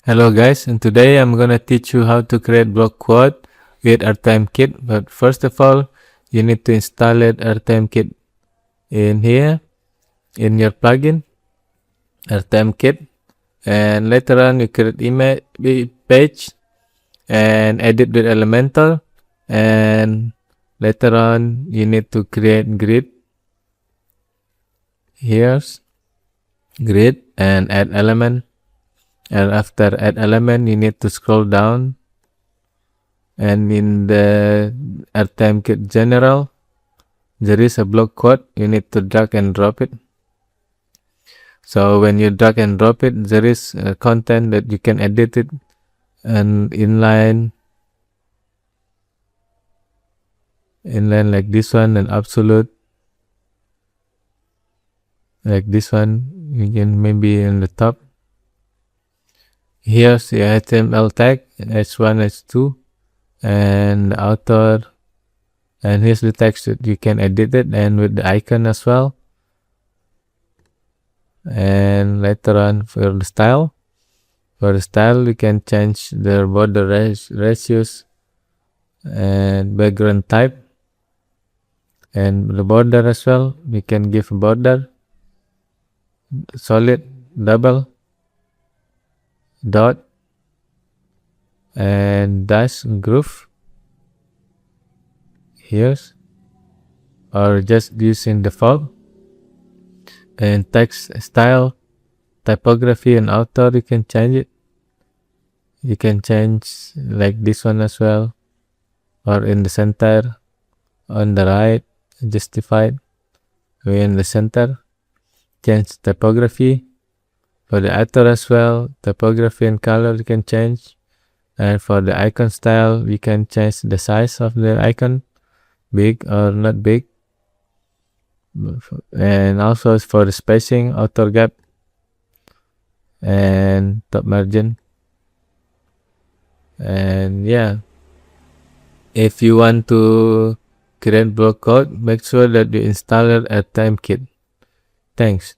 Hello guys, and today I'm gonna teach you how to create block quote with RTMKit. But first of all, you need to install it RTMKit in here in your plugin RTMKit, and later on you create image page and edit with Elementor, and later on you need to create grid. Here's grid and add element. And after add element, you need to scroll down, and in the RTMKit general, there is a block quote. You need to drag and drop it. So when you drag and drop it, there is content that you can edit it, and inline like this one, and absolute like this one. You can maybe in the top. Here's the HTML tag h1 h2 and the author, and here's the text that you can edit it, and with the icon as well. And later on for the style, we can change the border ratios and background type, and the border as well. We can give a border solid, double, dot, and dash groove. Here's, or just using default. And text style, typography, and author, you can change it. You can change like this one as well, or in the center, on the right, justified, way in the center. Change typography for the author as well. Typography and color you can change, and for the icon style, we can change the size of the icon, big or not big. And also for the spacing, author gap, and top margin. And yeah, if you want to create block quote, make sure that you install it at RTMKit. Thanks.